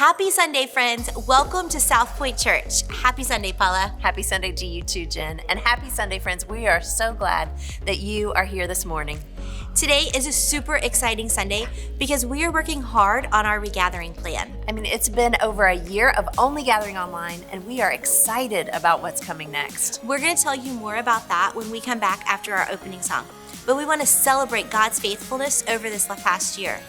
Happy Sunday, friends. Welcome to SouthPoint Church. Happy Sunday, Paula. Happy Sunday to you too, Jen. And happy Sunday, friends. We are so glad that you are here this morning. Today is a super exciting Sunday because we are working hard on our regathering plan. It's been over a year of only gathering online, and we are excited about what's coming next. We're going to tell you more about that when we come back after our opening song. But we want to celebrate God's faithfulness over this past year.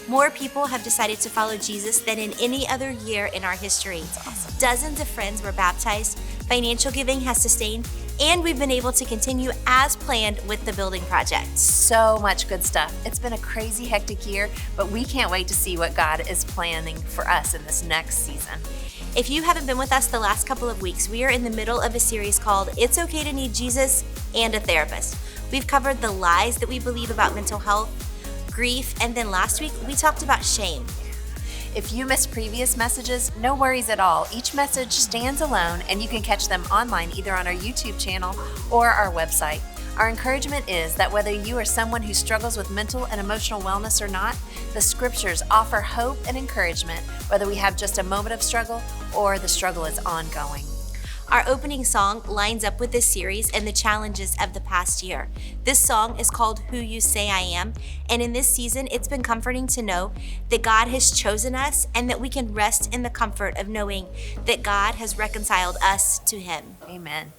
More people have decided to follow Jesus than in any other year in our history. That's awesome. Dozens of friends were baptized, financial giving has sustained, and we've been able to continue as planned with the building project. So much good stuff. It's been a crazy, hectic year, but we can't wait to see what God is planning for us in this next season. If you haven't been with us the last couple of weeks, we are in the middle of a series called It's Okay to Need Jesus and a Therapist. We've covered the lies that we believe about mental health, grief, and then last week we talked about shame. If you missed previous messages, no worries at all. Each message stands alone, and you can catch them online either on our YouTube channel or our website. Our encouragement is that whether you are someone who struggles with mental and emotional wellness or not, the scriptures offer hope and encouragement, whether we have just a moment of struggle or the struggle is ongoing. Our opening song lines up with this series and the challenges of the past year. This song is called Who You Say I Am, and in this season, it's been comforting to know that God has chosen us and that we can rest in the comfort of knowing that God has reconciled us to Him. Amen.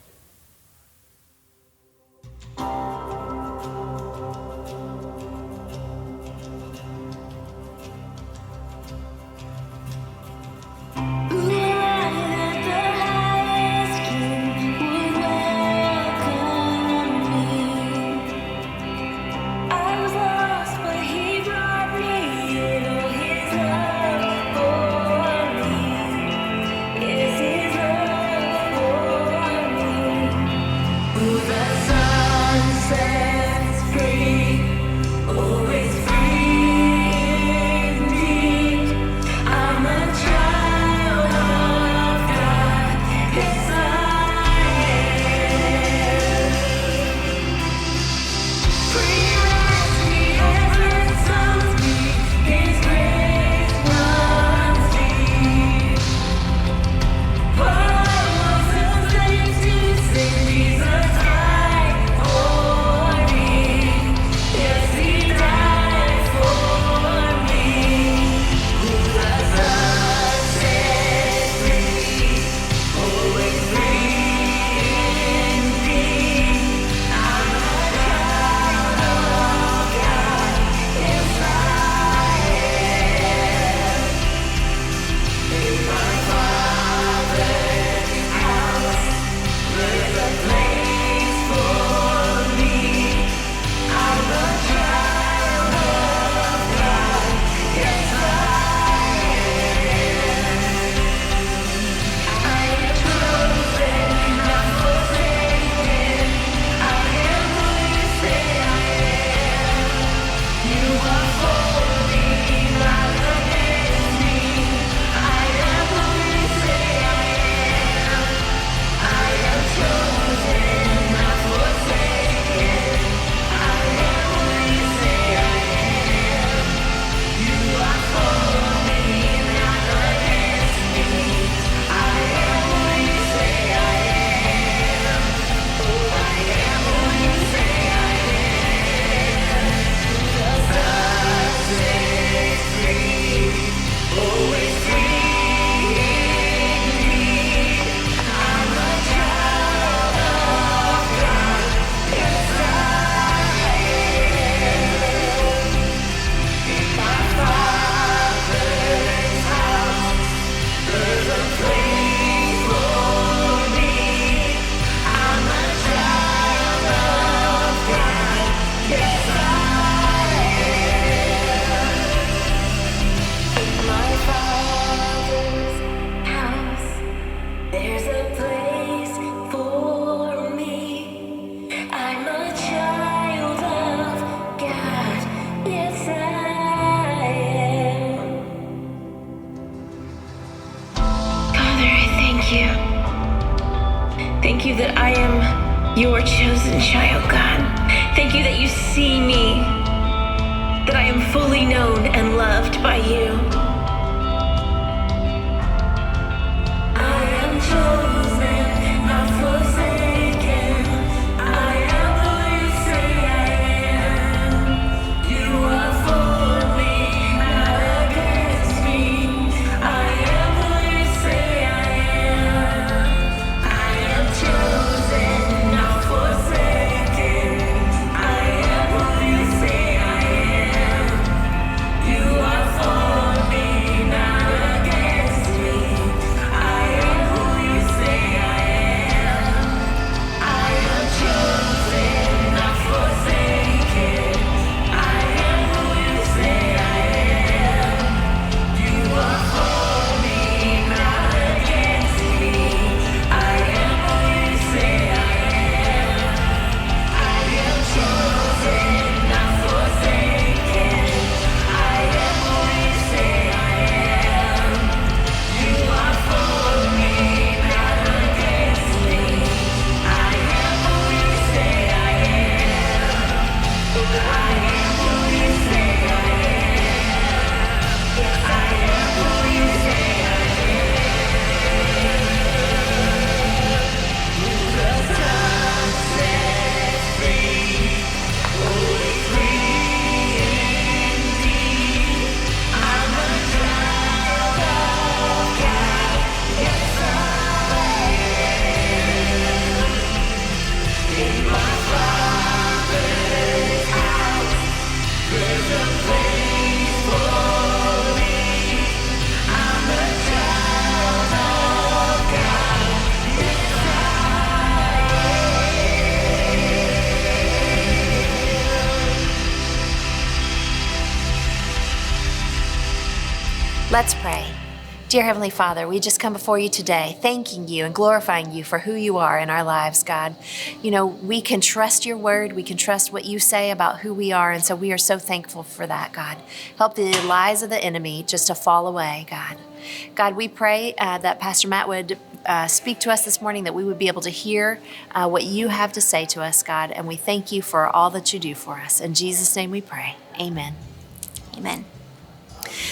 Thank you that I am your chosen child, God. Thank you that you see me, that I am fully known and loved by you. Let's pray. Dear Heavenly Father, we just come before you today, thanking you and glorifying you for who you are in our lives, God. You know, we can trust your word. We can trust what you say about who we are. And so we are so thankful for that, God. Help the lies of the enemy just to fall away, God. God, we pray that Pastor Matt would speak to us this morning, that we would be able to hear what you have to say to us, God. And we thank you for all that you do for us. In Jesus' name we pray. Amen. Amen.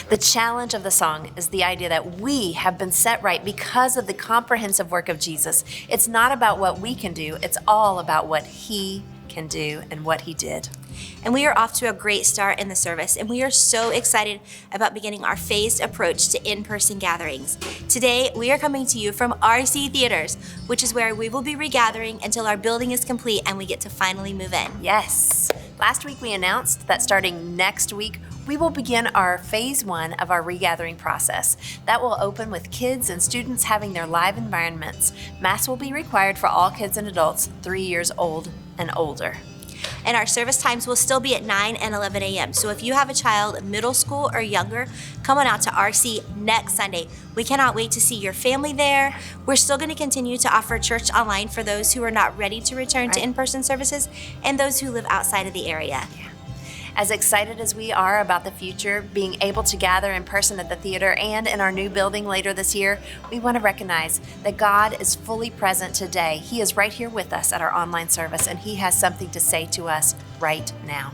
The challenge of the song is the idea that we have been set right because of the comprehensive work of Jesus. It's not about what we can do, it's all about what he can do and what he did. And we are off to a great start in the service, and we are so excited about beginning our phased approach to in-person gatherings. Today, we are coming to you from RC Theaters, which is where we will be regathering until our building is complete and we get to finally move in. Yes. Last week we announced that starting next week, we will begin our phase 1 of our regathering process. That will open with kids and students having their live environments. Masks will be required for all kids and adults 3 years old and older. And our service times will still be at 9 and 11 a.m. So if you have a child middle school or younger, come on out to RC next Sunday. We cannot wait to see your family there. We're still going to continue to offer church online for those who are not ready to return to in-person services and those who live outside of the area. As excited as we are about the future, being able to gather in person at the theater and in our new building later this year, we want to recognize that God is fully present today. He is right here with us at our online service, and he has something to say to us right now.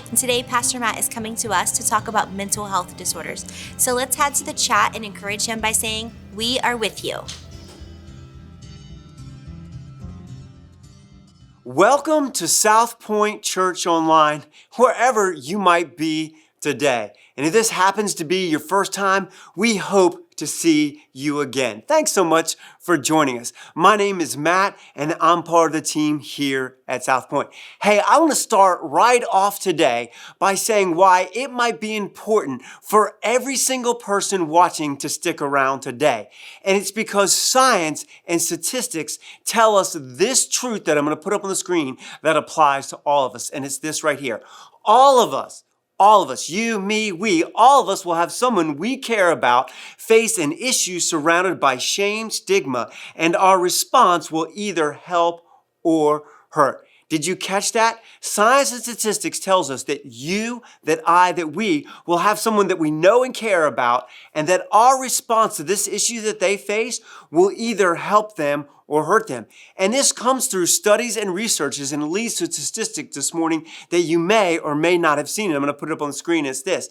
And today, Pastor Matt is coming to us to talk about mental health disorders. So let's head to the chat and encourage him by saying, "We are with you." Welcome to SouthPoint Church Online, wherever you might be today. And if this happens to be your first time, we hope to see you again. Thanks so much for joining us. My name is Matt, and I'm part of the team here at SouthPoint. Hey, I want to start right off today by saying why it might be important for every single person watching to stick around today. And it's because science and statistics tell us this truth that I'm going to put up on the screen that applies to all of us. And it's this right here. All of us, you, me, we, all of us will have someone we care about face an issue surrounded by shame, stigma, and our response will either help or hurt. Did you catch that? Science and statistics tells us that you, that I, that we will have someone that we know and care about, and that our response to this issue that they face will either help them or hurt them. And this comes through studies and researches and leads to statistics this morning that you may or may not have seen. And I'm going to put it up on the screen. It's this.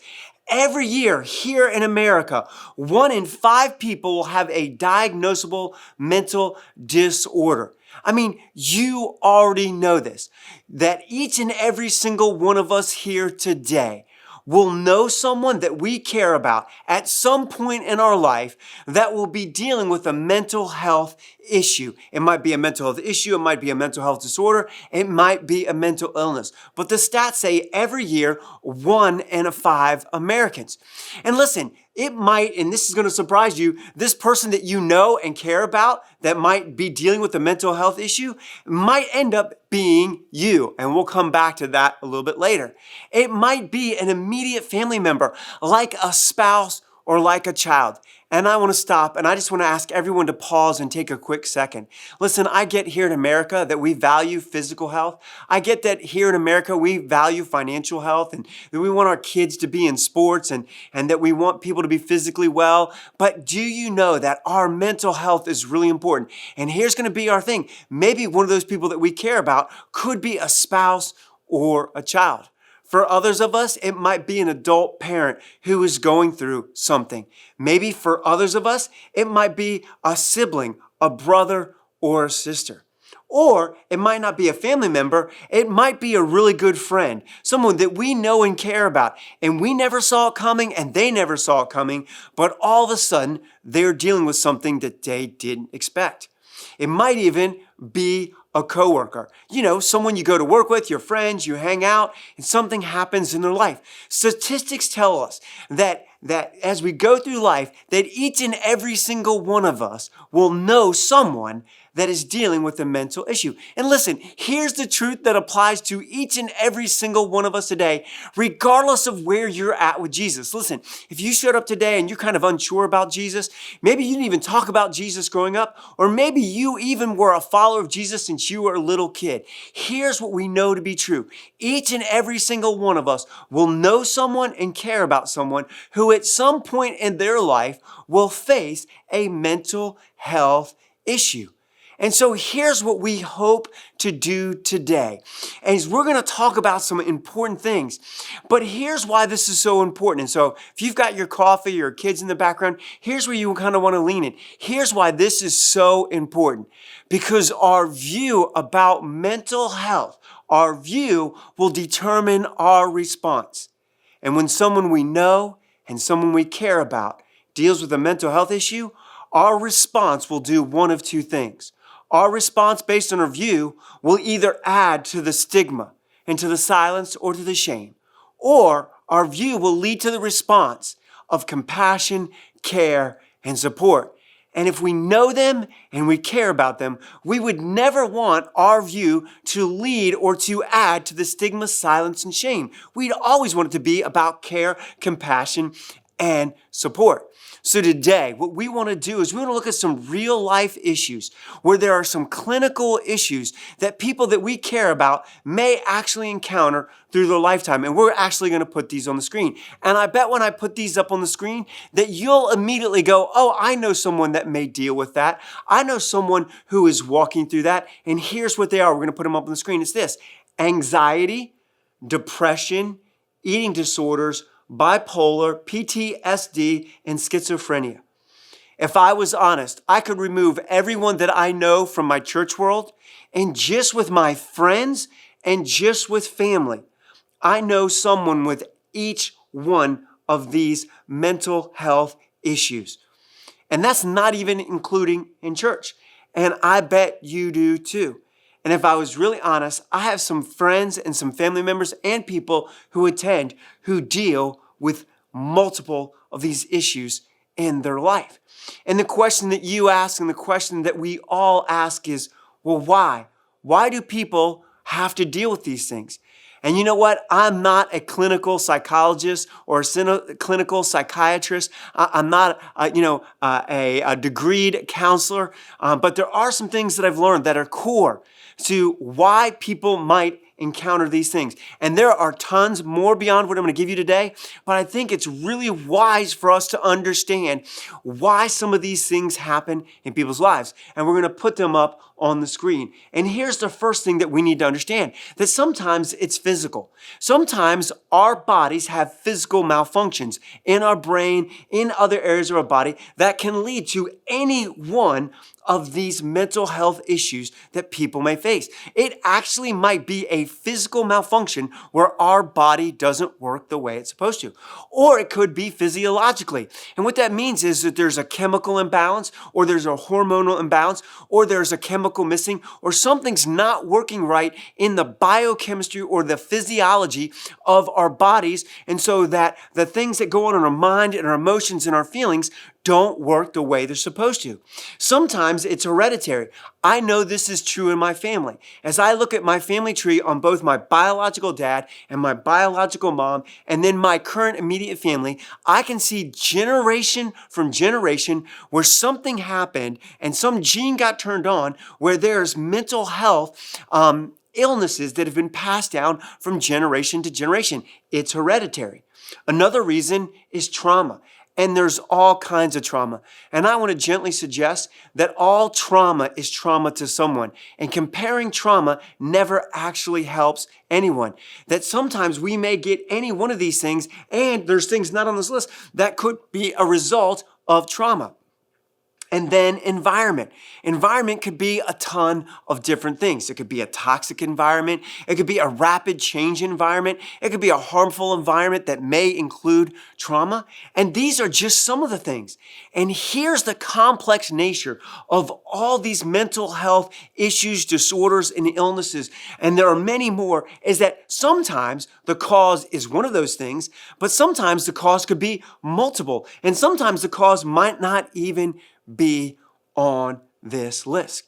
Every year here in America, 1 in 5 people will have a diagnosable mental disorder. I mean, you already know this, that each and every single one of us here today will know someone that we care about at some point in our life that will be dealing with a mental health issue. It might be a mental health issue. It might be a mental health disorder. It might be a mental illness. But the stats say every year, 1 in 5 Americans. And listen, it might, and this is going to surprise you, this person that you know and care about that might be dealing with a mental health issue might end up being you. And we'll come back to that a little bit later. It might be an immediate family member, like a spouse or like a child. And I want to stop and I just want to ask everyone to pause and take a quick second. Listen, I get here in America that we value physical health. I get that here in America we value financial health and that we want our kids to be in sports and that we want people to be physically well. But do you know that our mental health is really important? And here's going to be our thing. Maybe one of those people that we care about could be a spouse or a child. For others of us, it might be an adult parent who is going through something. Maybe for others of us, it might be a sibling, a brother, or a sister. Or it might not be a family member. It might be a really good friend, someone that we know and care about. And we never saw it coming and they never saw it coming. But all of a sudden, they're dealing with something that they didn't expect. It might even be a coworker, someone you go to work with, your friends, you hang out, and something happens in their life. Statistics tell us that as we go through life, that each and every single one of us will know someone that is dealing with a mental issue. And listen, here's the truth that applies to each and every single one of us today, regardless of where you're at with Jesus. Listen, if you showed up today and you're kind of unsure about Jesus, maybe you didn't even talk about Jesus growing up, or maybe you even were a follower of Jesus since you were a little kid. Here's what we know to be true. Each and every single one of us will know someone and care about someone who at some point in their life will face a mental health issue. And so here's what we hope to do today. And we're going to talk about some important things. But here's why this is so important. And so if you've got your coffee or kids in the background, here's where you kind of want to lean in. Here's why this is so important. Because our view about mental health, our view will determine our response. And when someone we know and someone we care about deals with a mental health issue, our response will do one of two things. Our response based on our view will either add to the stigma and to the silence or to the shame, or our view will lead to the response of compassion, care, and support. And if we know them and we care about them, we would never want our view to lead or to add to the stigma, silence, and shame. We'd always want it to be about care, compassion, and support. So today, what we want to do is we want to look at some real life issues where there are some clinical issues that people that we care about may actually encounter through their lifetime. And we're actually going to put these on the screen. And I bet when I put these up on the screen that you'll immediately go, oh, I know someone that may deal with that. I know someone who is walking through that. And here's what they are. We're going to put them up on the screen. It's this: anxiety, depression, eating disorders, bipolar, PTSD, and schizophrenia. If I was honest, I could remove everyone that I know from my church world, and just with my friends and just with family, I know someone with each one of these mental health issues. And that's not even including in church. And I bet you do too. And if I was really honest, I have some friends and some family members and people who attend who deal with multiple of these issues in their life. And the question that you ask and the question that we all ask is, well, why? Why do people have to deal with these things? And you know what? I'm not a clinical psychologist or a clinical psychiatrist. I'm not, a degreed counselor. But there are some things that I've learned that are core to why people might encounter these things. And there are tons more beyond what I'm going to give you today, but I think it's really wise for us to understand why some of these things happen in people's lives. And we're going to put them up on the screen. And here's the first thing that we need to understand, that sometimes it's physical. Sometimes our bodies have physical malfunctions in our brain, in other areas of our body that can lead to any one of these mental health issues that people may face. It actually might be a physical malfunction where our body doesn't work the way it's supposed to. Or it could be physiologically. And what that means is that there's a chemical imbalance, or there's a hormonal imbalance, or there's a chemical missing, or something's not working right in the biochemistry or the physiology of our bodies. And so that the things that go on in our mind and our emotions and our feelings don't work the way they're supposed to. Sometimes it's hereditary. I know this is true in my family. As I look at my family tree on both my biological dad and my biological mom, and then my current immediate family, I can see generation from generation where something happened and some gene got turned on where there's mental health illnesses that have been passed down from generation to generation. It's hereditary. Another reason is trauma. And there's all kinds of trauma. And I want to gently suggest that all trauma is trauma to someone. And comparing trauma never actually helps anyone. That sometimes we may get any one of these things, and there's things not on this list that could be a result of trauma. And then environment. Environment could be a ton of different things. It could be a toxic environment. It could be a rapid change environment. It could be a harmful environment that may include trauma. And these are just some of the things. And here's the complex nature of all these mental health issues, disorders, and illnesses. And there are many more, is that sometimes the cause is one of those things, but sometimes the cause could be multiple. And sometimes the cause might not even be on this list.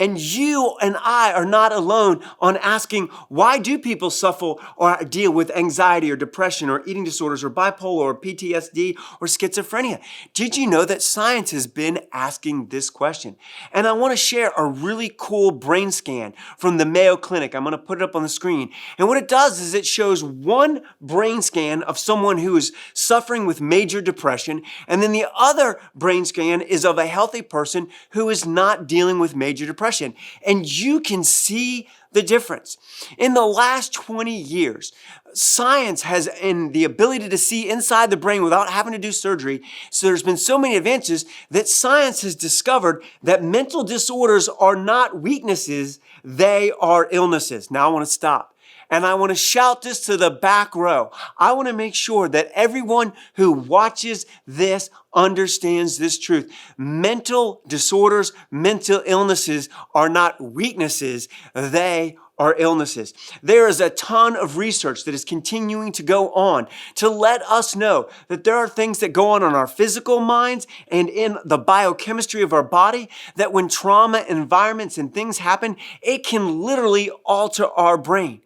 And you and I are not alone on asking, why do people suffer or deal with anxiety or depression or eating disorders or bipolar or PTSD or schizophrenia? Did you know that science has been asking this question? And I want to share a really cool brain scan from the Mayo Clinic. I'm going to put it up on the screen. And what it does is it shows one brain scan of someone who is suffering with major depression, and then the other brain scan is of a healthy person who is not dealing with major depression. And you can see the difference. In the last 20 years, science has the ability to see inside the brain without having to do surgery. So there's been so many advances that science has discovered that mental disorders are not weaknesses, they are illnesses. Now I want to stop. And I want to shout this to the back row. I want to make sure that everyone who watches this understands this truth. Mental disorders, mental illnesses are not weaknesses, they are illnesses. There is a ton of research that is continuing to go on to let us know that there are things that go on in our physical minds and in the biochemistry of our body, that when trauma, environments, and things happen, it can literally alter our brain.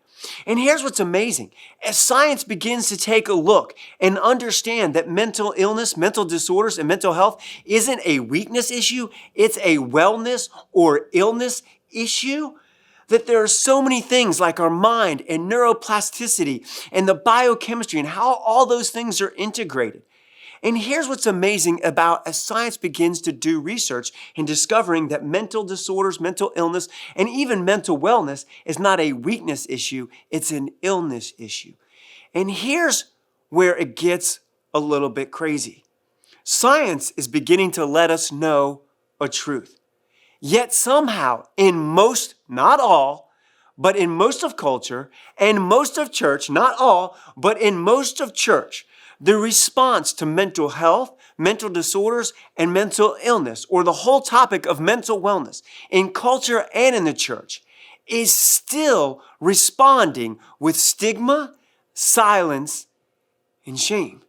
And here's what's amazing. As science begins to take a look and understand that mental illness, mental disorders, and mental health isn't a weakness issue, it's a wellness or illness issue, that there are so many things like our mind and neuroplasticity and the biochemistry and how all those things are integrated. And here's what's amazing about as science begins to do research in discovering that mental disorders, mental illness, and even mental wellness is not a weakness issue, it's an illness issue. And here's where it gets a little bit crazy. Science is beginning to let us know a truth. Yet somehow, in most, not all, but in most of culture and most of church, not all, but in most of church, the response to mental health, mental disorders, and mental illness, or the whole topic of mental wellness in culture and in the church, is still responding with stigma, silence, and shame.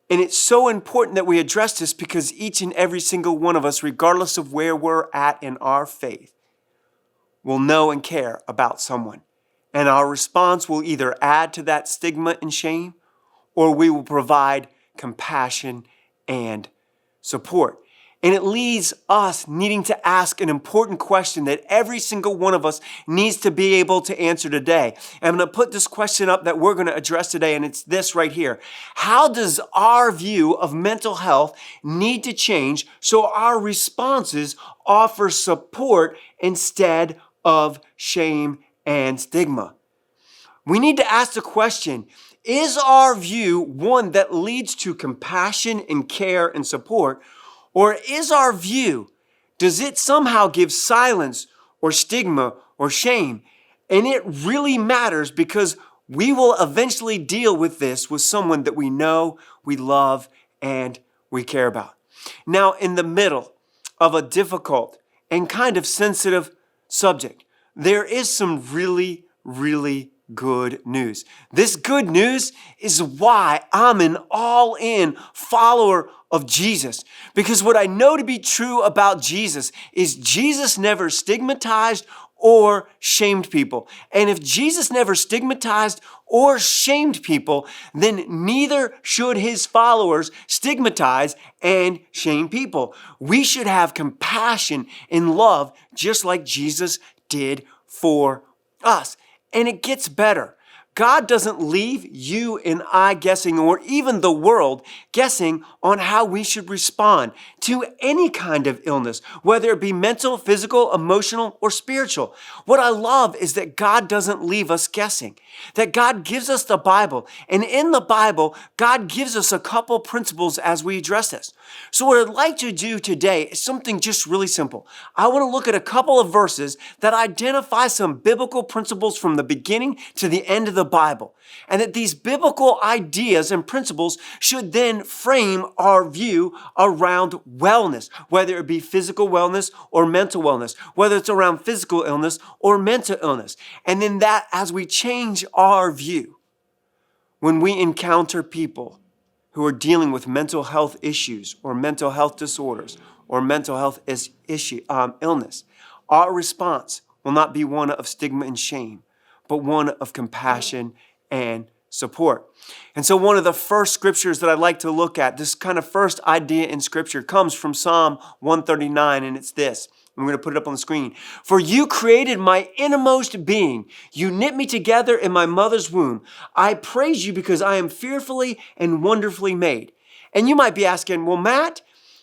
And it's so important that we address this because each and every single one of us, regardless of where we're at in our faith, will know and care about someone. And our response will either add to that stigma and shame, or we will provide compassion and support. And it leaves us needing to ask an important question that every single one of us needs to be able to answer today. I'm going to put this question up that we're going to address today, and it's this right here. How does our view of mental health need to change so our responses offer support instead of shame and stigma? We need to ask the question, is our view one that leads to compassion and care and support, or is our view, does it somehow give silence or stigma or shame? And it really matters because we will eventually deal with this with someone that we know, we love, and we care about. Now, in the middle of a difficult and kind of sensitive subject, there is some really good news. This good news is why I'm an all-in follower of Jesus. Because what I know to be true about Jesus is Jesus never stigmatized or shamed people. And if Jesus never stigmatized or shamed people, then neither should his followers stigmatize and shame people. We should have compassion and love just like Jesus did for us. And it gets better. God doesn't leave you and I guessing, or even the world guessing on how we should respond to any kind of illness, whether it be mental, physical, emotional, or spiritual. What I love is that God doesn't leave us guessing, that God gives us the Bible. And in the Bible, God gives us a couple principles as we address this. So what I'd like to do today is something just really simple. I want to look at a couple of verses that identify some biblical principles from the beginning to the end of the Bible. And that these biblical ideas and principles should then frame our view around wellness, whether it be physical wellness or mental wellness, whether it's around physical illness or mental illness. And then that as we change our view, when we encounter people who are dealing with mental health issues or mental health disorders or mental health illness, our response will not be one of stigma and shame, but one of compassion and support. And so one of the first scriptures that I'd like to look at, this kind of first idea in scripture, comes from Psalm 139, and it's this. I'm going to put it up on the screen. For you created my innermost being. You knit me together in my mother's womb. I praise you because I am fearfully and wonderfully made. And you might be asking, well, Matt,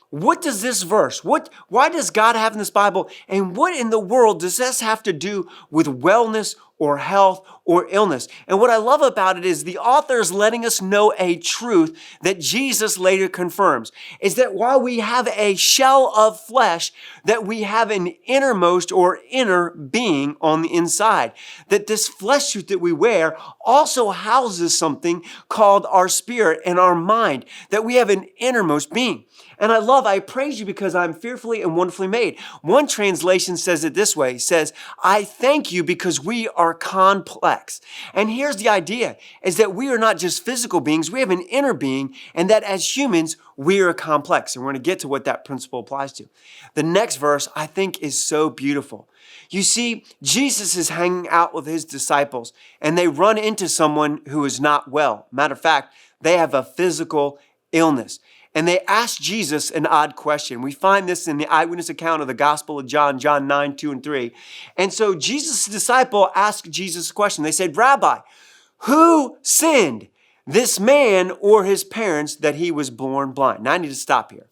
what does this verse, why does God have in this Bible, and what in the world does this have to do with wellness or health or illness? And what I love about it is the author is letting us know a truth that Jesus later confirms, is that while we have a shell of flesh, that we have an innermost or inner being on the inside. That this flesh suit that we wear also houses something called our spirit and our mind, that we have an innermost being. And I praise you because I'm fearfully and wonderfully made. One translation says it this way, says, I thank you because we are complex. And here's the idea, is that we are not just physical beings, we have an inner being, and that as humans, we are complex. And we're going to get to what that principle applies to. The next verse I think is so beautiful. You see, Jesus is hanging out with his disciples, and they run into someone who is not well. Matter of fact, they have a physical illness. And they asked Jesus an odd question. We find this in the eyewitness account of the Gospel of John, John 9, 2 and 3. And so Jesus' disciple asked Jesus a question. They said, Rabbi, who sinned, this man or his parents, that he was born blind? Now I need to stop here.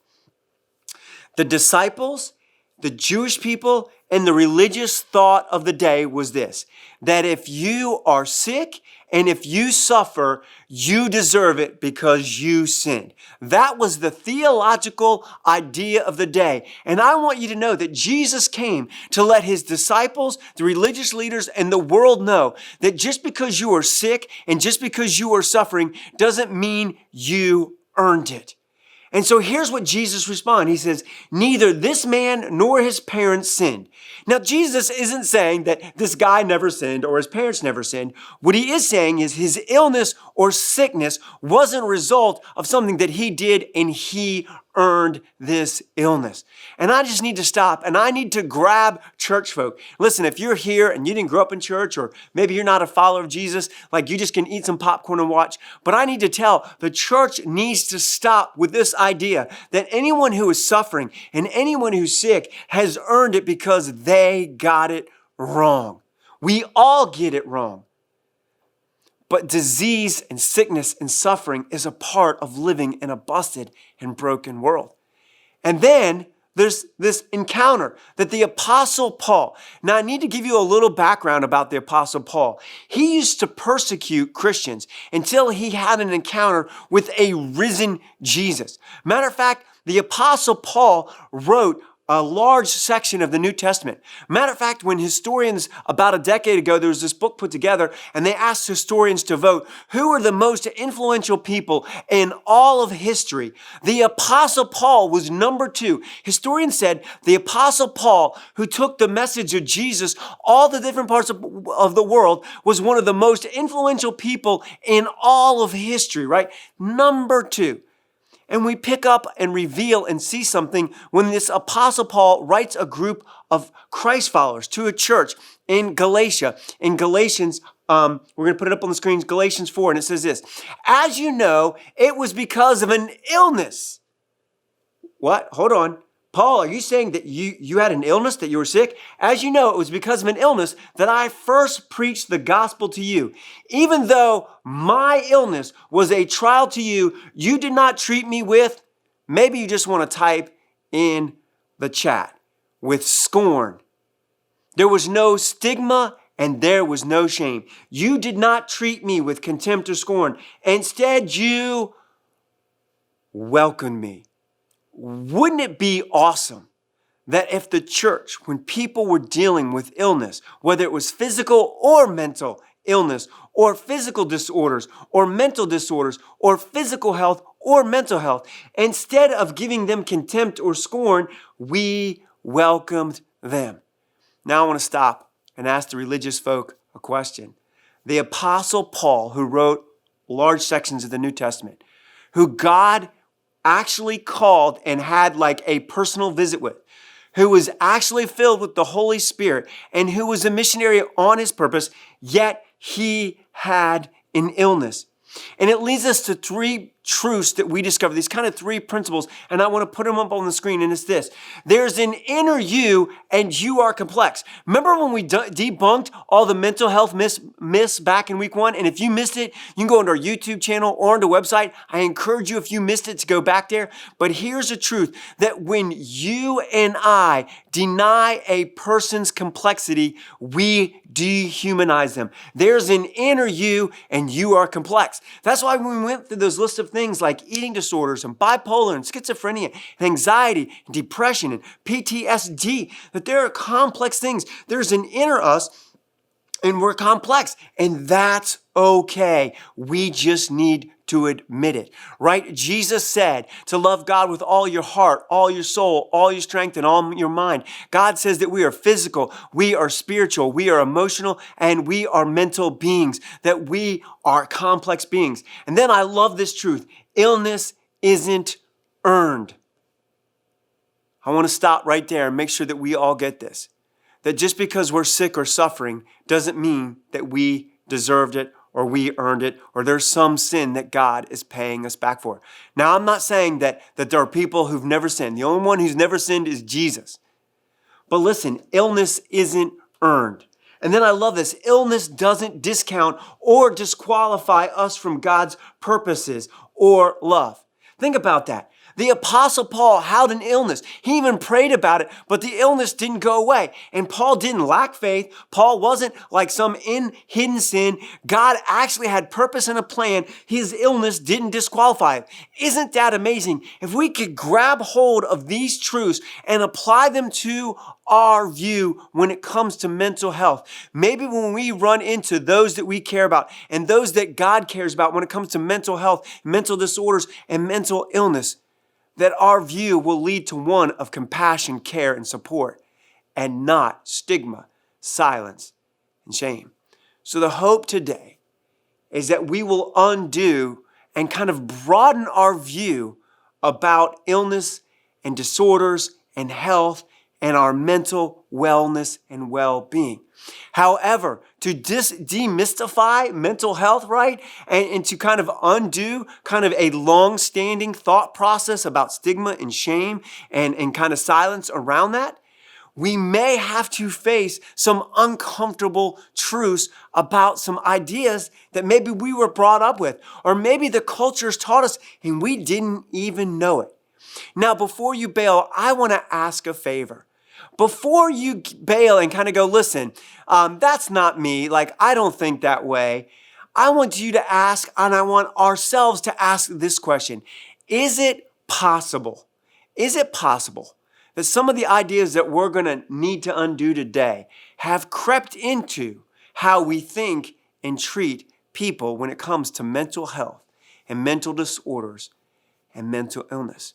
The disciples, the Jewish people, and the religious thought of the day was this, that if you are sick and if you suffer, you deserve it because you sinned. That was the theological idea of the day. And I want you to know that Jesus came to let his disciples, the religious leaders, and the world know that just because you are sick and just because you are suffering doesn't mean you earned it. And so here's what Jesus responds. He says, neither this man nor his parents sinned. Now, Jesus isn't saying that this guy never sinned or his parents never sinned. What he is saying is his illness or sickness wasn't a result of something that he did and he earned this illness. And I just need to stop and I need to grab church folk. Listen, if you're here and you didn't grow up in church, or maybe you're not a follower of Jesus, like you just can eat some popcorn and watch. But I need to tell the church needs to stop with this idea that anyone who is suffering and anyone who's sick has earned it because they got it wrong. We all get it wrong. But disease and sickness and suffering is a part of living in a busted and broken world. And then there's this encounter that the Apostle Paul, now I need to give you a little background about the Apostle Paul. He used to persecute Christians until he had an encounter with a risen Jesus. Matter of fact, the Apostle Paul wrote a large section of the New Testament. Matter of fact, when historians about a decade ago, there was this book put together and they asked historians to vote, who are the most influential people in all of history? The Apostle Paul was number 2. Historians said the Apostle Paul, who took the message of Jesus all the different parts of the world, was one of the most influential people in all of history, right? Number 2. And we pick up and reveal and see something when this Apostle Paul writes a group of Christ followers to a church in Galatia. In Galatians, we're going to put it up on the screen, Galatians 4, and it says this. As you know, it was because of an illness. What? Hold on. Paul, are you saying that you had an illness, that you were sick? As you know, it was because of an illness that I first preached the gospel to you. Even though my illness was a trial to you, you did not treat me with, maybe you just want to type in the chat, with scorn. There was no stigma and there was no shame. You did not treat me with contempt or scorn. Instead, you welcomed me. Wouldn't it be awesome that if the church, when people were dealing with illness, whether it was physical or mental illness, or physical disorders, or mental disorders, or physical health, or mental health, instead of giving them contempt or scorn, we welcomed them? Now I want to stop and ask the religious folk a question. The Apostle Paul, who wrote large sections of the New Testament, who God actually called and had like a personal visit with, who was actually filled with the Holy Spirit and who was a missionary on his purpose, yet he had an illness. And it leads us to three truths that we discover, these kind of three principles, and I want to put them up on the screen, and it's this. There's an inner you, and you are complex. Remember when we debunked all the mental health myths back in week 1? And if you missed it, you can go onto our YouTube channel or onto our website. I encourage you, if you missed it, to go back there. But here's the truth, that when you and I deny a person's complexity, we dehumanize them. There's an inner you, and you are complex. That's why when we went through those lists of things like eating disorders and bipolar and schizophrenia and anxiety and depression and PTSD, that there are complex things. There's an inner us, and we're complex, and that's okay. We just need to admit it, right? Jesus said to love God with all your heart, all your soul, all your strength, and all your mind. God says that we are physical, we are spiritual, we are emotional, and we are mental beings, that we are complex beings. And then I love this truth. Illness isn't earned. I want to stop right there and make sure that we all get this. That just because we're sick or suffering doesn't mean that we deserved it or we earned it or there's some sin that God is paying us back for. Now, I'm not saying that there are people who've never sinned. The only one who's never sinned is Jesus. But listen, illness isn't earned. And then I love this. Illness doesn't discount or disqualify us from God's purposes or love. Think about that. The Apostle Paul had an illness. He even prayed about it, but the illness didn't go away. And Paul didn't lack faith. Paul wasn't like some hidden sin. God actually had purpose and a plan. His illness didn't disqualify him. Isn't that amazing? If we could grab hold of these truths and apply them to our view when it comes to mental health, maybe when we run into those that we care about and those that God cares about when it comes to mental health, mental disorders, and mental illness, that our view will lead to one of compassion, care, and support, and not stigma, silence, and shame. So the hope today is that we will undo and kind of broaden our view about illness and disorders and health and our mental wellness and well-being. However, to demystify mental health, right, and to kind of undo kind of a long-standing thought process about stigma and shame and kind of silence around that, we may have to face some uncomfortable truths about some ideas that maybe we were brought up with, or maybe the culture's taught us and we didn't even know it. Now, before you bail, I want to ask a favor. Before you bail and kind of go, listen, that's not me. Like, I don't think that way. I want you to ask, and I want ourselves to ask this question. Is it possible that some of the ideas that we're going to need to undo today have crept into how we think and treat people when it comes to mental health and mental disorders and mental illness?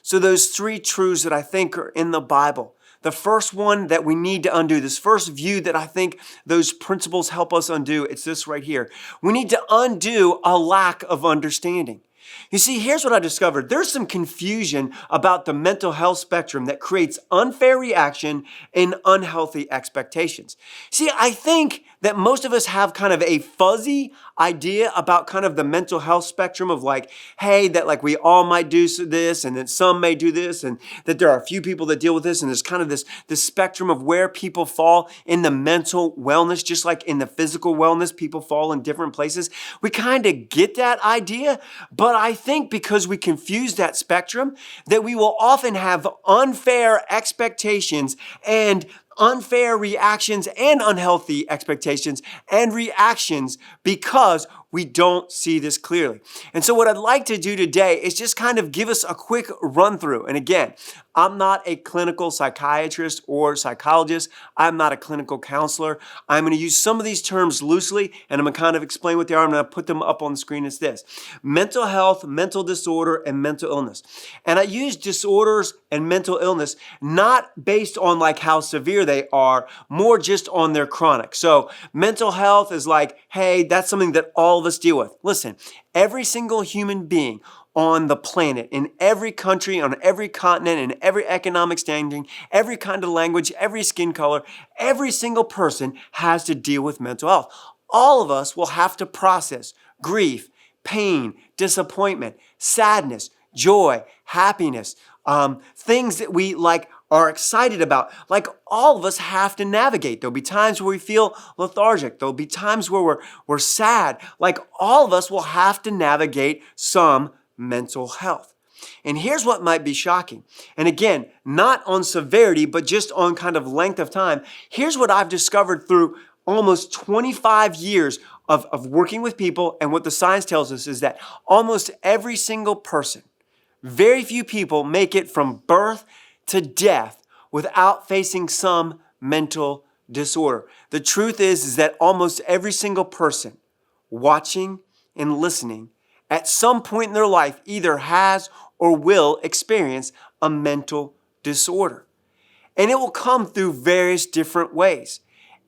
So those three truths that I think are in the Bible. The first one that we need to undo, this first view that I think those principles help us undo, it's this right here. We need to undo a lack of understanding. You see, here's what I discovered. There's some confusion about the mental health spectrum that creates unfair reaction and unhealthy expectations. See, I think that most of us have kind of a fuzzy idea about kind of the mental health spectrum of like, hey, that like we all might do this and that some may do this and that there are a few people that deal with this and there's kind of this spectrum of where people fall in the mental wellness, just like in the physical wellness, people fall in different places. We kind of get that idea, but I think because we confuse that spectrum, that we will often have unfair expectations and unfair reactions and unhealthy expectations and reactions because we don't see this clearly. And so what I'd like to do today is just kind of give us a quick run through. And again, I'm not a clinical psychiatrist or psychologist. I'm not a clinical counselor. I'm going to use some of these terms loosely and I'm going to kind of explain what they are. I'm going to put them up on the screen as this: mental health, mental disorder, and mental illness. And I use disorders and mental illness not based on like how severe they are, more just on their chronic. So mental health is like, hey, that's something that all of us deal with. Listen, every single human being on the planet, in every country, on every continent, in every economic standing, every kind of language, every skin color, every single person has to deal with mental health. All of us will have to process grief, pain, disappointment, sadness, joy, happiness, things that we are excited about. Like all of us have to navigate. There'll be times where we feel lethargic. There'll be times where we're sad. Like all of us will have to navigate some mental health. And here's what might be shocking. And again, not on severity, but just on kind of length of time. Here's what I've discovered through almost 25 years of working with people, and what the science tells us is that almost every single person, very few people make it from birth to death without facing some mental disorder. The truth is that almost every single person watching and listening at some point in their life either has or will experience a mental disorder. And it will come through various different ways.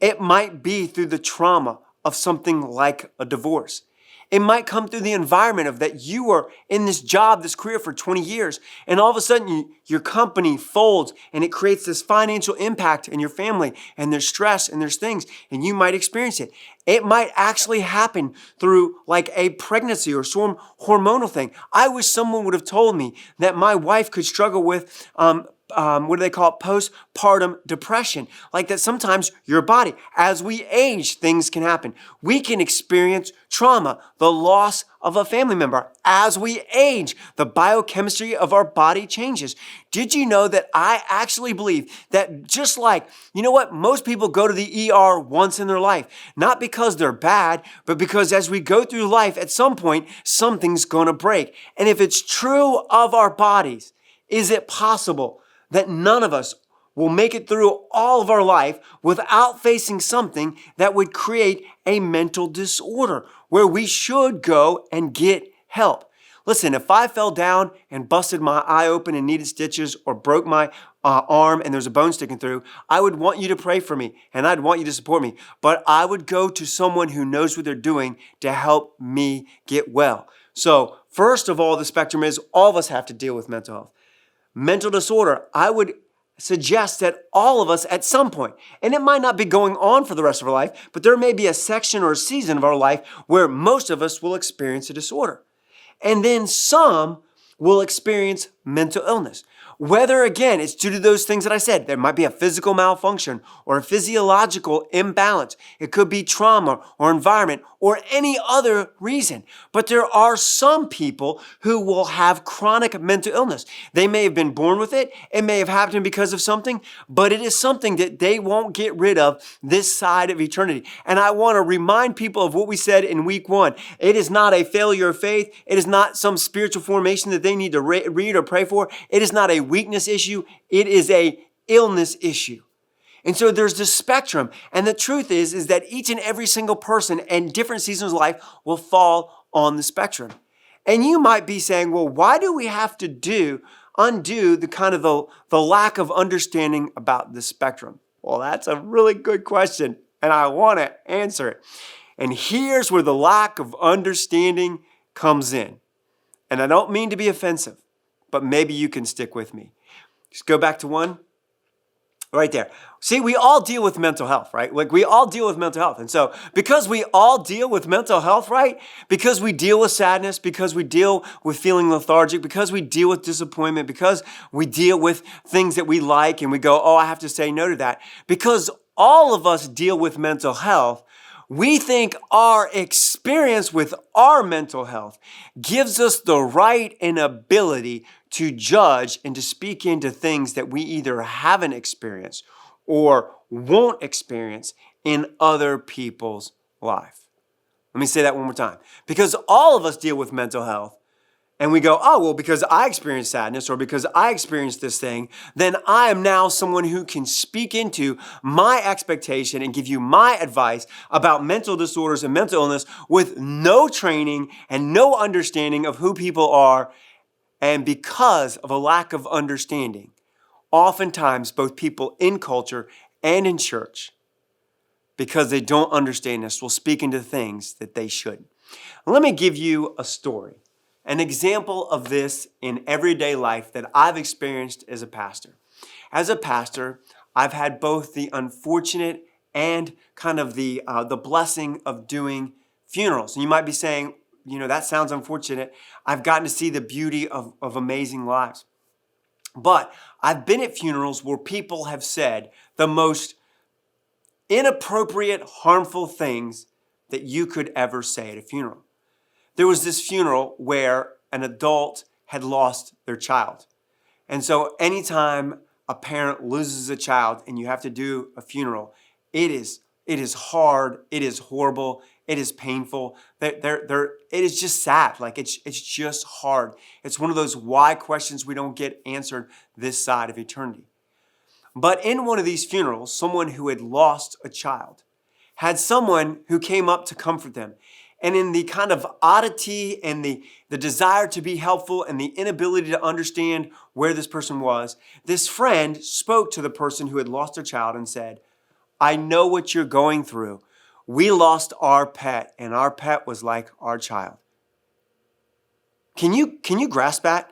It might be through the trauma of something like a divorce. It might come through the environment of that you are in this job, this career for 20 years, and all of a sudden your company folds and it creates this financial impact in your family, and there's stress and there's things, and you might experience it. It might actually happen through like a pregnancy or some hormonal thing. I wish someone would have told me that my wife could struggle with what do they call it? Postpartum depression. Like that sometimes your body, as we age, things can happen. We can experience trauma, the loss of a family member. As we age, the biochemistry of our body changes. Did you know that I actually believe that just like, most people go to the ER once in their life, not because they're bad, but because as we go through life, at some point, something's gonna break. And if it's true of our bodies, is it possible that none of us will make it through all of our life without facing something that would create a mental disorder where we should go and get help? Listen, if I fell down and busted my eye open and needed stitches, or broke my arm and there's a bone sticking through, I would want you to pray for me and I'd want you to support me. But I would go to someone who knows what they're doing to help me get well. So first of all, the spectrum is all of us have to deal with mental health. Mental disorder, I would suggest that all of us at some point, and it might not be going on for the rest of our life, but there may be a section or a season of our life where most of us will experience a disorder. And then some will experience mental illness. Whether, again, it's due to those things that I said, there might be a physical malfunction or a physiological imbalance. It could be trauma or environment or any other reason. But there are some people who will have chronic mental illness. They may have been born with it. It may have happened because of something, but it is something that they won't get rid of this side of eternity. And I want to remind people of what we said in week 1. It is not a failure of faith. It is not some spiritual formation that they need to read or pray for. It is not a weakness issue. It is a illness issue. And so there's this spectrum. And the truth is that each and every single person in different seasons of life will fall on the spectrum. And you might be saying, well, why do we have to undo the kind of the lack of understanding about the spectrum? Well, that's a really good question, and I want to answer it. And here's where the lack of understanding comes in. And I don't mean to be offensive, but maybe you can stick with me. Just go back to 1. Right there. See, we all deal with mental health, right? Like we all deal with mental health. And so because we all deal with mental health, right? Because we deal with sadness, because we deal with feeling lethargic, because we deal with disappointment, because we deal with things that we like and we go, oh, I have to say no to that. Because all of us deal with mental health, we think our experience with our mental health gives us the right and ability to judge and to speak into things that we either haven't experienced or won't experience in other people's life. Let me say that one more time. Because all of us deal with mental health, and we go, oh, well, because I experienced sadness or because I experienced this thing, then I am now someone who can speak into my expectation and give you my advice about mental disorders and mental illness with no training and no understanding of who people are. And because of a lack of understanding, oftentimes both people in culture and in church, because they don't understand this, will speak into things that they shouldn't. Let me give you a story. an example of this in everyday life that I've experienced as a pastor. As a pastor, I've had both the unfortunate and kind of the blessing of doing funerals. And you might be saying, that sounds unfortunate. I've gotten to see the beauty of amazing lives. But I've been at funerals where people have said the most inappropriate, harmful things that you could ever say at a funeral. There was this funeral where an adult had lost their child. And so anytime a parent loses a child and you have to do a funeral, it is hard, it is horrible, it is painful. It is just sad. Like it's just hard. It's one of those why questions we don't get answered this side of eternity. But in one of these funerals, someone who had lost a child had someone who came up to comfort them. And in the kind of oddity and the desire to be helpful and the inability to understand where this person was, this friend spoke to the person who had lost their child and said, I know what you're going through. We lost our pet, and our pet was like our child. Can you grasp that?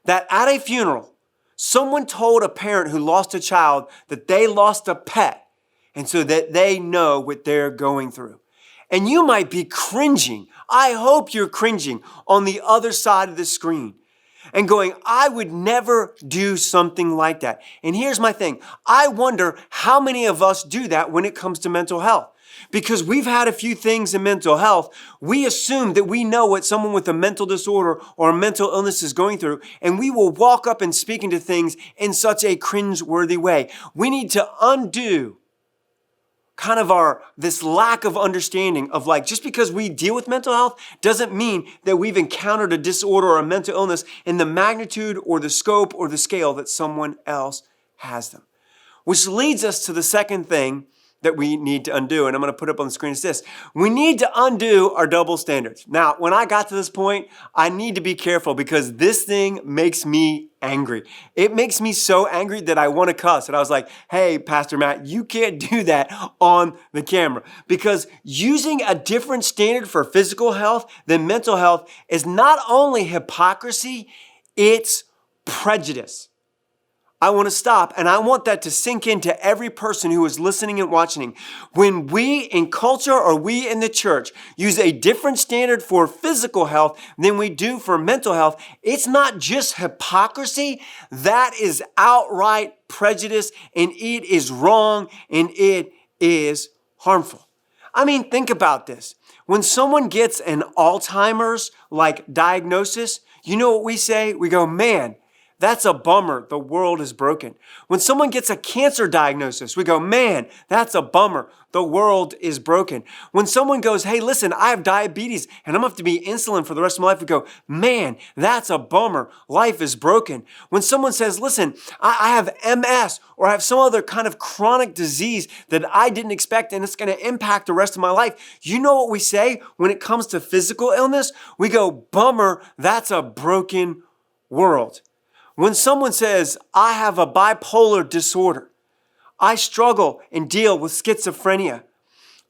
That at a funeral, someone told a parent who lost a child that they lost a pet, and so that they know what they're going through. And you might be cringing. I hope you're cringing on the other side of the screen and going, I would never do something like that. And here's my thing. I wonder how many of us do that when it comes to mental health. Because we've had a few things in mental health, we assume that we know what someone with a mental disorder or a mental illness is going through, and we will walk up and speak into things in such a cringe-worthy way. We need to undo kind of this lack of understanding of just because we deal with mental health doesn't mean that we've encountered a disorder or a mental illness in the magnitude or the scope or the scale that someone else has them. Which leads us to the second thing that we need to undo, and I'm going to put up on the screen is this. We need to undo our double standards. Now, when I got to this point, I need to be careful because this thing makes me angry. It makes me so angry that I want to cuss. And I was like, hey, Pastor Matt, you can't do that on the camera because using a different standard for physical health than mental health is not only hypocrisy, it's prejudice. I want to stop, and I want that to sink into every person who is listening and watching. When we in culture or we in the church use a different standard for physical health than we do for mental health, it's not just hypocrisy, that is outright prejudice, and it is wrong, and it is harmful. I mean, think about this. When someone gets an Alzheimer's diagnosis, you know what we say? We go, man, that's a bummer. The world is broken. When someone gets a cancer diagnosis, we go, man, that's a bummer. The world is broken. When someone goes, hey, listen, I have diabetes and I'm going to have to be insulin for the rest of my life, we go, man, that's a bummer. Life is broken. When someone says, listen, I have MS or I have some other kind of chronic disease that I didn't expect and it's going to impact the rest of my life, you know what we say when it comes to physical illness? We go, bummer, that's a broken world. When someone says, I have a bipolar disorder, I struggle and deal with schizophrenia,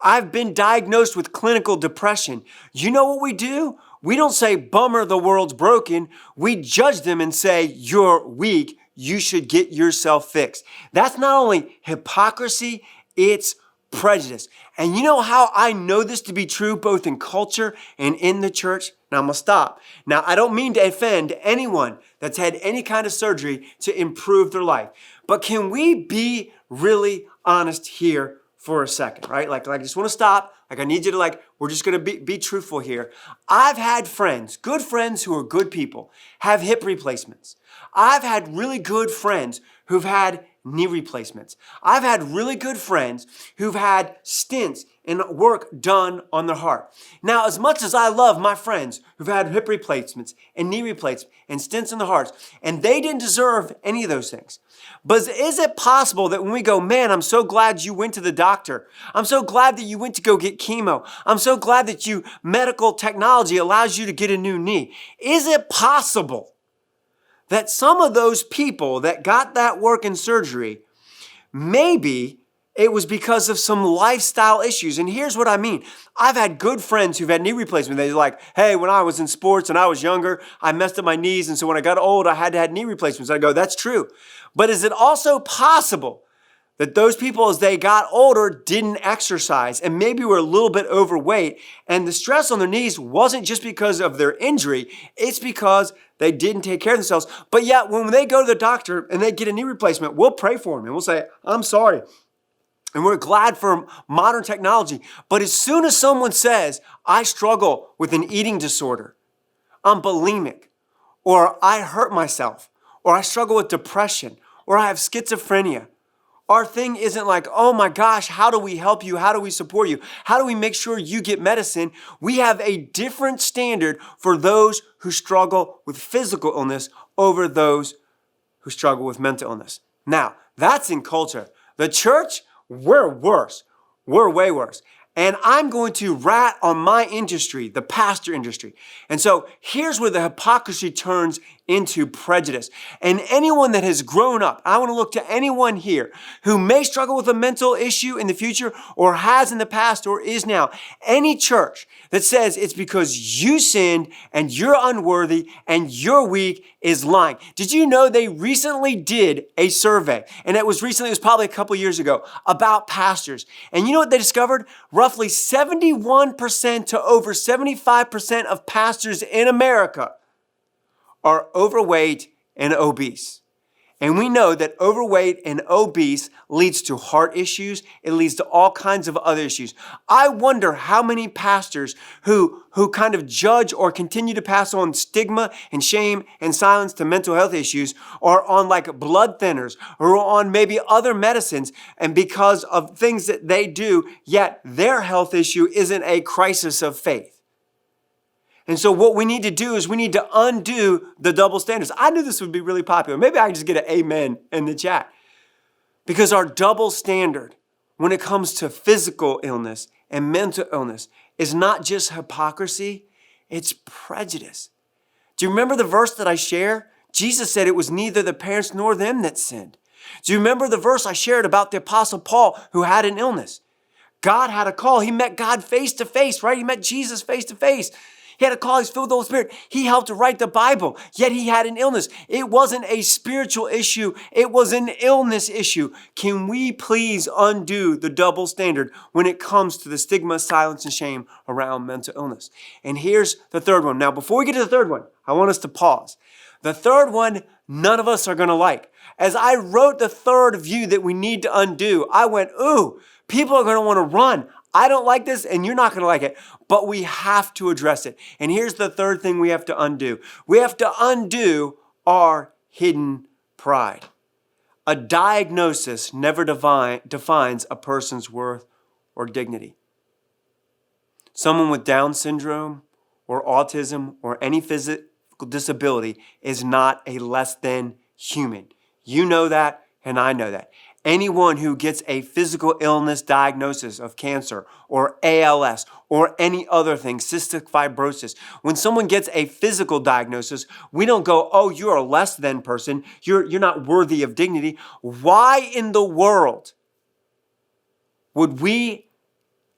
I've been diagnosed with clinical depression, you know what we do? We don't say, bummer, the world's broken. We judge them and say, you're weak. You should get yourself fixed. That's not only hypocrisy, it's prejudice. And you know how I know this to be true both in culture and in the church? Now I'm going to stop. Now I don't mean to offend anyone that's had any kind of surgery to improve their life. But can we be really honest here for a second, right? I just want to stop. I need you to we're just going to be truthful here. I've had friends, good friends who are good people, have hip replacements. I've had really good friends who've had knee replacements. I've had really good friends who've had stents and work done on their heart. Now, as much as I love my friends who've had hip replacements and knee replacements and stents in their hearts, and they didn't deserve any of those things. But is it possible that when we go, man, I'm so glad you went to the doctor. I'm so glad that you went to go get chemo. I'm so glad that medical technology allows you to get a new knee. Is it possible that some of those people that got that work and surgery maybe it was because of some lifestyle issues. And here's what I mean. I've had good friends who've had knee replacement. They're like, hey, when I was in sports and I was younger, I messed up my knees. And so when I got old, I had to have knee replacements. I go, that's true. But is it also possible that those people, as they got older, didn't exercise and maybe were a little bit overweight, and the stress on their knees wasn't just because of their injury, it's because they didn't take care of themselves. But yet, when they go to the doctor and they get a knee replacement, we'll pray for them and we'll say, I'm sorry. And we're glad for modern technology. But as soon as someone says, I struggle with an eating disorder, I'm bulimic, or I hurt myself, or I struggle with depression, or I have schizophrenia, our thing isn't like, oh my gosh, how do we help you? How do we support you? How do we make sure you get medicine? We have a different standard for those who struggle with physical illness over those who struggle with mental illness. Now, that's in culture. The church, we're worse. We're way worse. And I'm going to rat on my industry, the pastor industry. And so here's where the hypocrisy turns into prejudice. And anyone that has grown up, I want to look to anyone here who may struggle with a mental issue in the future or has in the past or is now. Any church that says it's because you sinned and you're unworthy and you're weak is lying. Did you know they recently did a survey, and it was probably a couple years ago, about pastors. And you know what they discovered? Roughly 71% to over 75% of pastors in America are overweight and obese. And we know that overweight and obese leads to heart issues. It leads to all kinds of other issues. I wonder how many pastors who kind of judge or continue to pass on stigma and shame and silence to mental health issues are on like blood thinners or on maybe other medicines, and because of things that they do, yet their health issue isn't a crisis of faith. And so what we need to do is we need to undo the double standards. I knew this would be really popular. Maybe I can just get an amen in the chat. Because our double standard when it comes to physical illness and mental illness is not just hypocrisy, it's prejudice. Do you remember the verse that I share? Jesus said it was neither the parents nor them that sinned. Do you remember the verse I shared about the Apostle Paul who had an illness? God had a call. He met God face to face, right? He met Jesus face to face. He had a call. He's filled with the Holy Spirit. He helped to write the Bible, yet he had an illness. It wasn't a spiritual issue. It was an illness issue. Can we please undo the double standard when it comes to the stigma, silence, and shame around mental illness? And here's the third one. Now, before we get to the third one, I want us to pause. The third one, none of us are going to like. As I wrote the third view that we need to undo, I went, ooh, people are going to want to run. I don't like this and you're not going to like it, but we have to address it. And here's the third thing we have to undo. We have to undo our hidden pride. A diagnosis never defines a person's worth or dignity. Someone with Down syndrome or autism or any physical disability is not a less than human. You know that, and I know that. Anyone who gets a physical illness diagnosis of cancer or ALS or any other thing, cystic fibrosis, when someone gets a physical diagnosis, we don't go, oh, you're a less than person. You're not worthy of dignity. Why in the world would we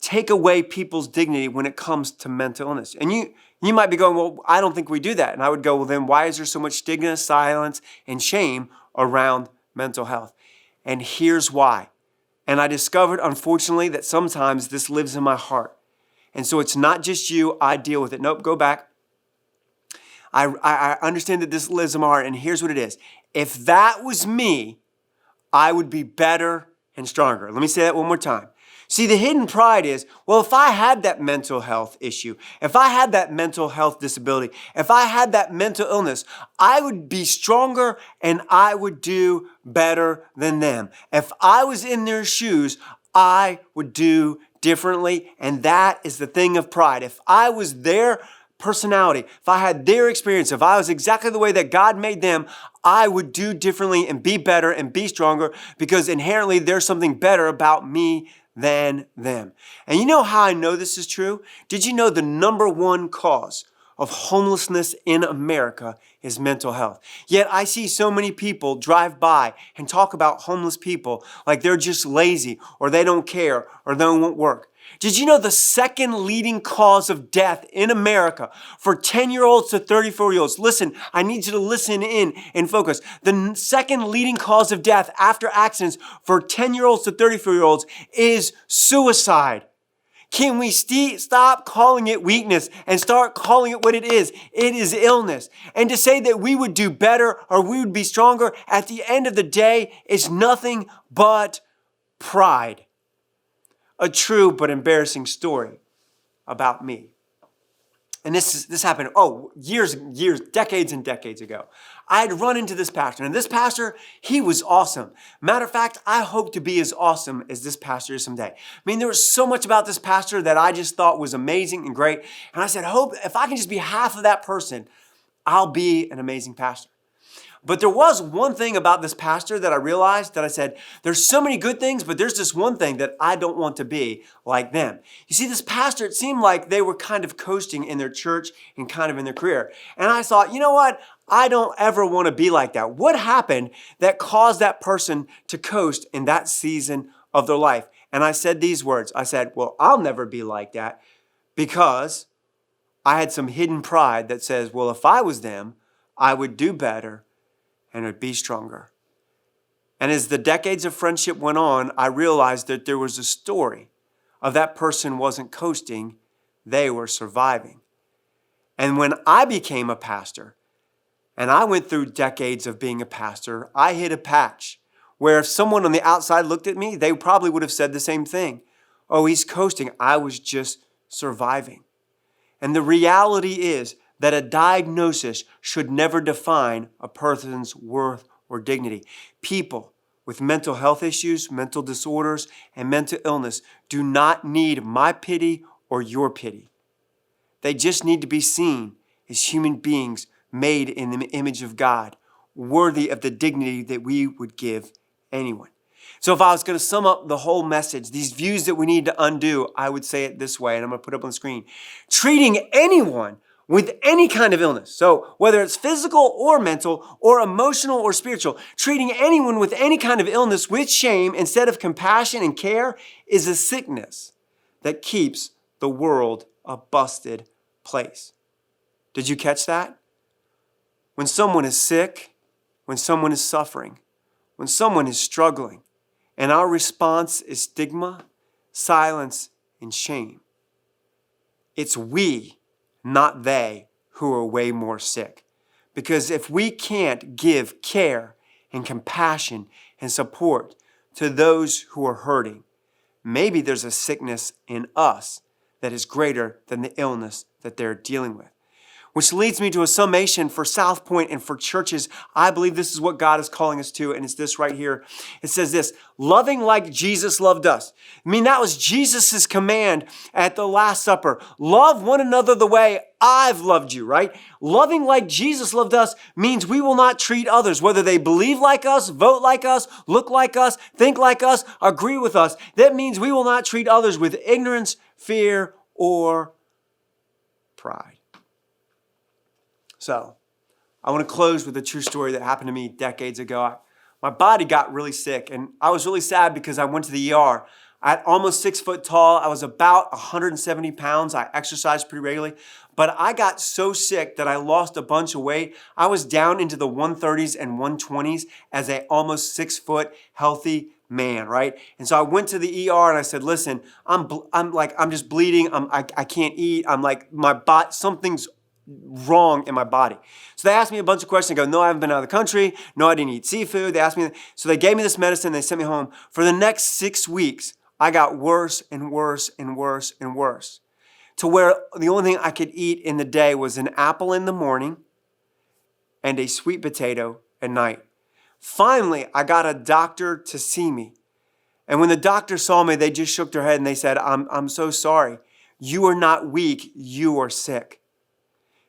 take away people's dignity when it comes to mental illness? And you might be going, well, I don't think we do that. And I would go, well, then why is there so much stigma, silence, and shame around mental health? And here's why. And I discovered, unfortunately, that sometimes this lives in my heart. And so it's not just you, I deal with it. Nope, go back. I understand that this lives in my heart, and here's what it is. If that was me, I would be better and stronger. Let me say that one more time. See, the hidden pride is, well, if I had that mental health issue, if I had that mental health disability, if I had that mental illness, I would be stronger and I would do better than them. If I was in their shoes, I would do differently. And that is the thing of pride. If I was their personality, if I had their experience, if I was exactly the way that God made them, I would do differently and be better and be stronger because inherently there's something better about me than them. And you know how I know this is true? Did you know the number one cause of homelessness in America is mental health. Yet I see so many people drive by and talk about homeless people like they're just lazy or they don't care or they won't work. Did you know the second leading cause of death in America for 10-year-olds to 34-year-olds? Listen, I need you to listen in and focus. The second leading cause of death after accidents for 10-year-olds to 34-year-olds is suicide. Can we stop calling it weakness and start calling it what it is? It is illness. And to say that we would do better or we would be stronger at the end of the day is nothing but pride. A true but embarrassing story about me. And this happened, years, decades and decades ago. I had run into this pastor, and this pastor, he was awesome. Matter of fact, I hope to be as awesome as this pastor is someday. I mean, there was so much about this pastor that I just thought was amazing and great. And I said, hope if I can just be half of that person, I'll be an amazing pastor. But there was one thing about this pastor that I realized that I said, there's so many good things, but there's this one thing that I don't want to be like them. You see, this pastor, it seemed like they were kind of coasting in their church and kind of in their career. And I thought, you know what? I don't ever want to be like that. What happened that caused that person to coast in that season of their life? And I said these words. I said, well, I'll never be like that because I had some hidden pride that says, well, if I was them, I would do better and would be stronger. And as the decades of friendship went on, I realized that there was a story of that person wasn't coasting, they were surviving. And when I became a pastor, and I went through decades of being a pastor, I hit a patch where if someone on the outside looked at me, they probably would have said the same thing. Oh, he's coasting. I was just surviving. And the reality is that a diagnosis should never define a person's worth or dignity. People with mental health issues, mental disorders, and mental illness do not need my pity or your pity. They just need to be seen as human beings made in the image of God, worthy of the dignity that we would give anyone. So if I was going to sum up the whole message, these views that we need to undo, I would say it this way, and I'm going to put it up on the screen. Treating anyone with any kind of illness, so whether it's physical or mental or emotional or spiritual, treating anyone with any kind of illness with shame instead of compassion and care is a sickness that keeps the world a busted place. Did you catch that? When someone is sick, when someone is suffering, when someone is struggling, and our response is stigma, silence, and shame, it's we, not they, who are way more sick. Because if we can't give care and compassion and support to those who are hurting, maybe there's a sickness in us that is greater than the illness that they're dealing with. Which leads me to a summation for SouthPoint and for churches. I believe this is what God is calling us to, and it's this right here. It says this, loving like Jesus loved us. I mean, that was Jesus' command at the Last Supper. Love one another the way I've loved you, right? Loving like Jesus loved us means we will not treat others, whether they believe like us, vote like us, look like us, think like us, agree with us. That means we will not treat others with ignorance, fear, or pride. So, I want to close with a true story that happened to me decades ago. My body got really sick, and I was really sad because I went to the ER. At almost 6 foot tall, I was about 170 pounds. I exercised pretty regularly, but I got so sick that I lost a bunch of weight. I was down into the 130s and 120s as a almost 6 foot healthy man, right? And so I went to the ER and I said, listen, I'm just bleeding. I can't eat. I'm like, my body, something's wrong in my body. So they asked me a bunch of questions. I go, no, I haven't been out of the country. No, I didn't eat seafood. They asked me, so they gave me this medicine. They sent me home. For the next 6 weeks, I got worse and worse and worse and worse to where the only thing I could eat in the day was an apple in the morning and a sweet potato at night. Finally, I got a doctor to see me. And when the doctor saw me, they just shook their head and they said, I'm so sorry. You are not weak. You are sick.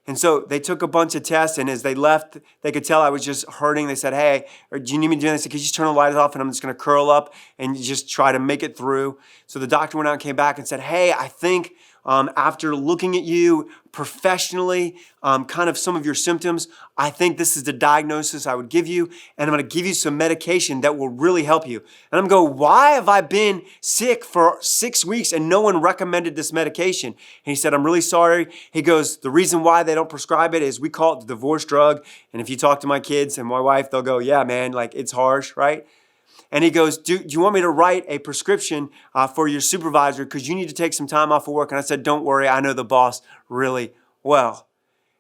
And so they took a bunch of tests, and as they left, they could tell I was just hurting. They said, hey, do you need me to do this? I said, could you just turn the light off, and I'm just going to curl up and just try to make it through. So the doctor went out and came back and said, hey, I think after looking at you professionally, kind of some of your symptoms, I think this is the diagnosis I would give you, and I'm going to give you some medication that will really help you. And I'm going, why have I been sick for 6 weeks and no one recommended this medication? And he said, I'm really sorry. He goes, the reason why they don't prescribe it is we call it the divorce drug. And if you talk to my kids and my wife, they'll go, yeah, man, like it's harsh, right? And he goes, do you want me to write a prescription for your supervisor because you need to take some time off of work? And I said, don't worry, I know the boss really well.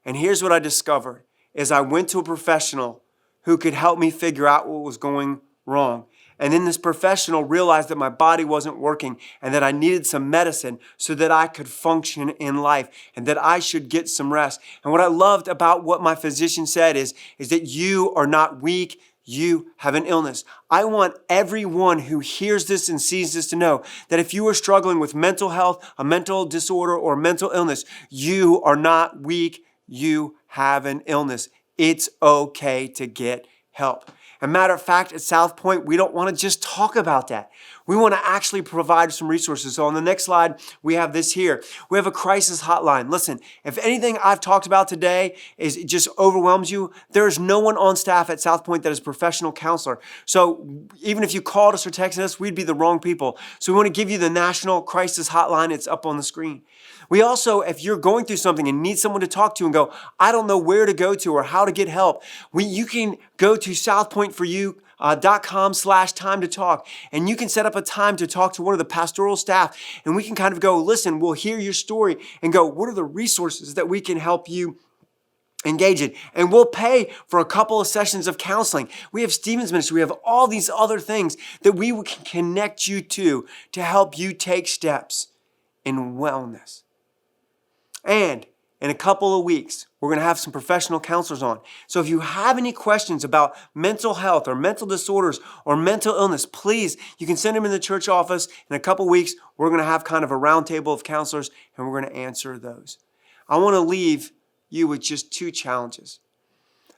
And here's what I discovered is I went to a professional who could help me figure out what was going wrong. And then this professional realized that my body wasn't working and that I needed some medicine so that I could function in life and that I should get some rest. And what I loved about what my physician said is that you are not weak. You have an illness. I want everyone who hears this and sees this to know that if you are struggling with mental health, a mental disorder, or mental illness, you are not weak. You have an illness. It's okay to get help. As a matter of fact, at SouthPoint, we don't want to just talk about that. We want to actually provide some resources. So on the next slide, we have this here. We have a crisis hotline. Listen, if anything I've talked about today it just overwhelms you, there is no one on staff at SouthPoint that is a professional counselor. So even if you called us or texted us, we'd be the wrong people. So we want to give you the national crisis hotline. It's up on the screen. We also, if you're going through something and need someone to talk to and go, I don't know where to go to or how to get help, you can go to southpointforyou.com/time to talk, and you can set up a time to talk to one of the pastoral staff, and we can kind of go, listen, we'll hear your story and go, what are the resources that we can help you engage in? And we'll pay for a couple of sessions of counseling. We have Stephen's ministry. We have all these other things that we can connect you to help you take steps in wellness. And in a couple of weeks, we're going to have some professional counselors on. So if you have any questions about mental health or mental disorders or mental illness, please, you can send them in the church office. In a couple of weeks, we're going to have kind of a round table of counselors, and we're going to answer those. I want to leave you with just 2 challenges.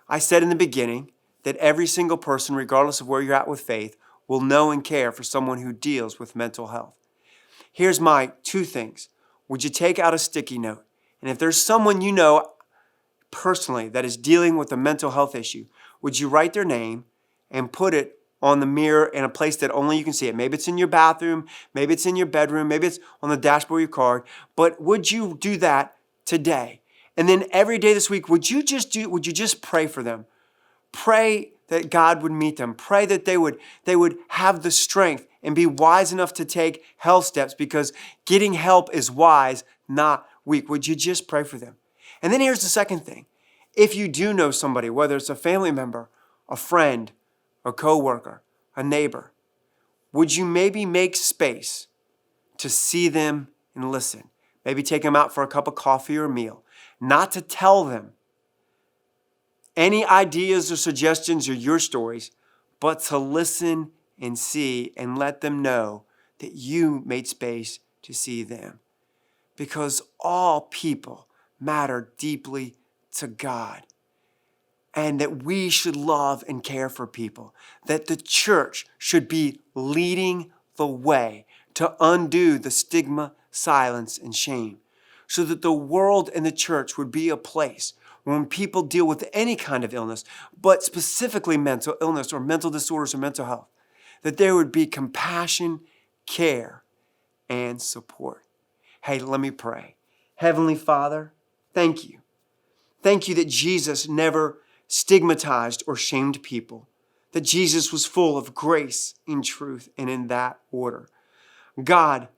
I said in the beginning that every single person, regardless of where you're at with faith, will know and care for someone who deals with mental health. Here's my 2 things. Would you take out a sticky note? And if there's someone you know personally that is dealing with a mental health issue, would you write their name and put it on the mirror in a place that only you can see it? Maybe it's in your bathroom, maybe it's in your bedroom, maybe it's on the dashboard of your car. But would you do that today? And then every day this week, would you just pray for them? Pray that God would meet them. Pray that they would have the strength and be wise enough to take health steps, because getting help is wise, not weak. Would you just pray for them? And then here's the second thing. If you do know somebody, whether it's a family member, a friend, a coworker, a neighbor, would you maybe make space to see them and listen? Maybe take them out for a cup of coffee or a meal. Not to tell them any ideas or suggestions or your stories, but to listen and see and let them know that you made space to see them. Because all people matter deeply to God, and that we should love and care for people, that the church should be leading the way to undo the stigma, silence, and shame, so that the world and the church would be a place when people deal with any kind of illness, but specifically mental illness or mental disorders or mental health, that there would be compassion, care, and support. Hey, let me pray. Heavenly Father, thank you. Thank you that Jesus never stigmatized or shamed people, that Jesus was full of grace and truth, and in that order. God,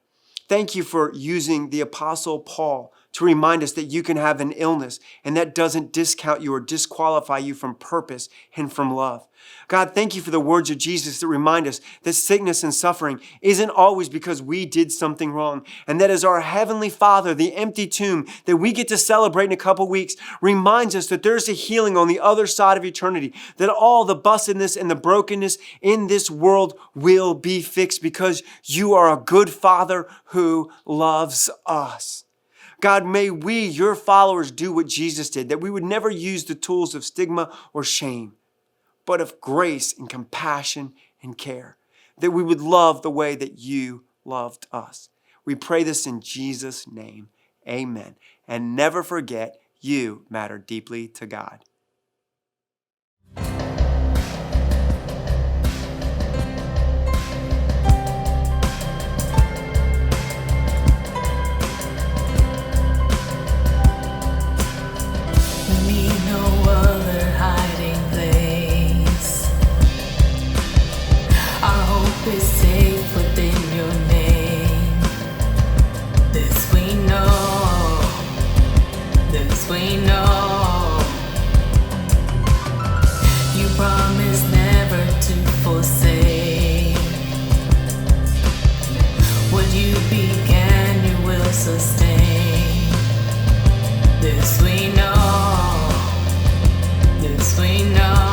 thank you for using the Apostle Paul to remind us that you can have an illness, and that doesn't discount you or disqualify you from purpose and from love. God, thank you for the words of Jesus that remind us that sickness and suffering isn't always because we did something wrong, and that as our Heavenly Father, the empty tomb that we get to celebrate in a couple weeks reminds us that there's a healing on the other side of eternity, that all the bustedness and the brokenness in this world will be fixed because you are a good Father who loves us. God, may we, your followers, do what Jesus did, that we would never use the tools of stigma or shame, but of grace and compassion and care, that we would love the way that you loved us. We pray this in Jesus' name. Amen. And never forget, you matter deeply to God. Is safe within your name. This we know, this we know. You promised never to forsake. What you began, you will sustain. This we know, this we know.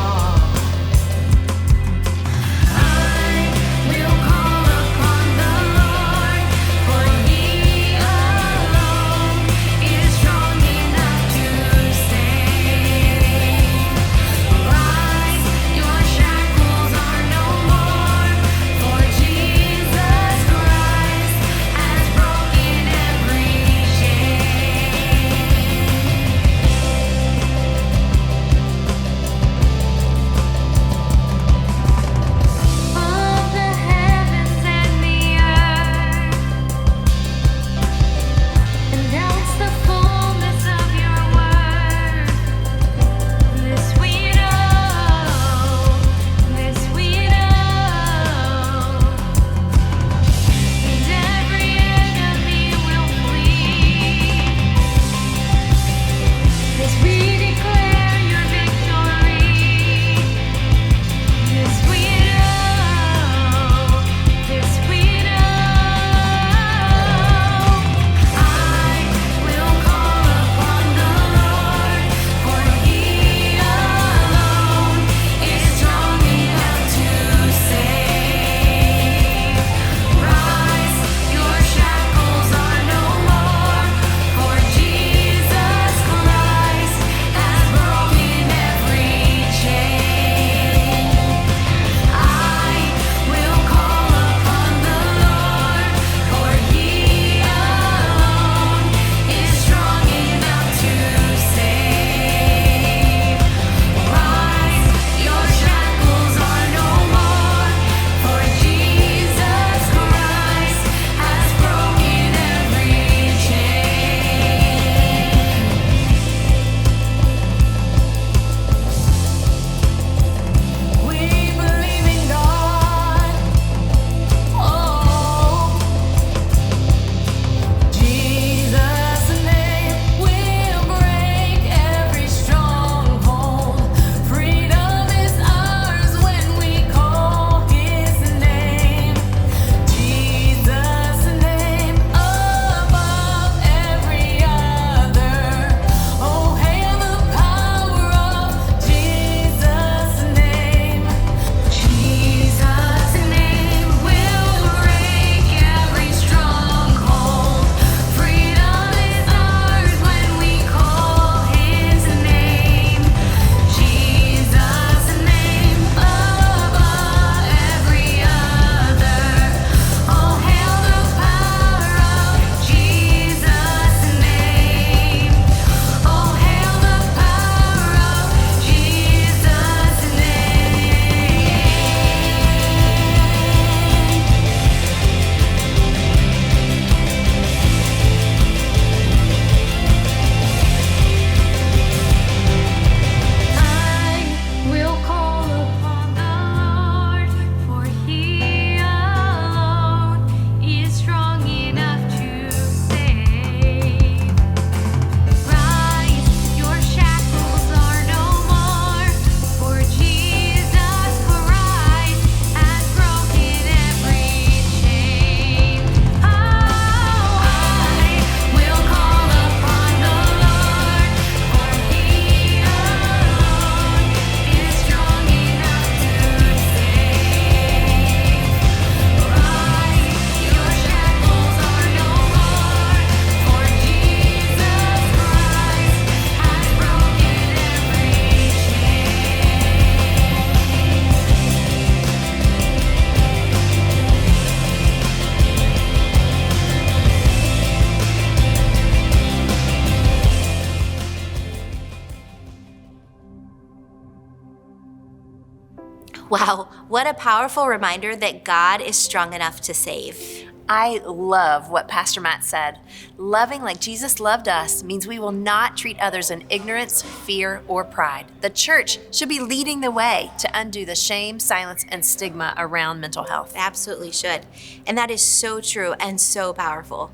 Wow, what a powerful reminder that God is strong enough to save. I love what Pastor Matt said. Loving like Jesus loved us means we will not treat others in ignorance, fear, or pride. The church should be leading the way to undo the shame, silence, and stigma around mental health. Absolutely should. And that is so true and so powerful.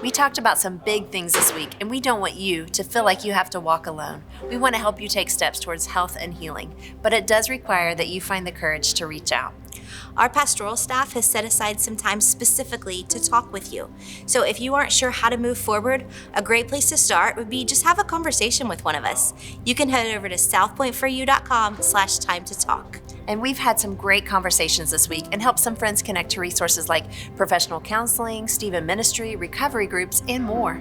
We talked about some big things this week, and we don't want you to feel like you have to walk alone. We want to help you take steps towards health and healing, but it does require that you find the courage to reach out. Our pastoral staff has set aside some time specifically to talk with you. So if you aren't sure how to move forward, a great place to start would be just have a conversation with one of us. You can head over to southpointforyou.com/time to talk. And we've had some great conversations this week and helped some friends connect to resources like professional counseling, Stephen Ministry, recovery groups, and more.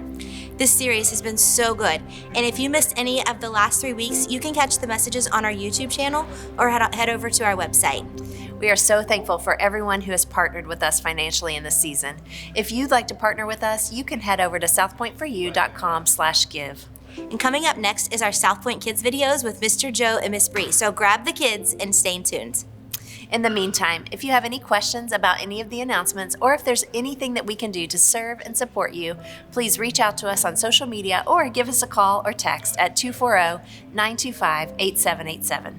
This series has been so good, and if you missed any of the last 3 weeks, you can catch the messages on our YouTube channel or head over to our website. We are so thankful for everyone who has partnered with us financially in this season. If you'd like to partner with us, you can head over to southpointforyou.com/give. And coming up next is our Southpoint Kids videos with Mr. Joe and Miss Bree, so grab the kids and stay tuned. In the meantime, if you have any questions about any of the announcements or if there's anything that we can do to serve and support you, please reach out to us on social media or give us a call or text at 240-925-8787.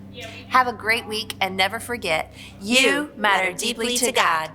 Have a great week and never forget, you matter deeply to God.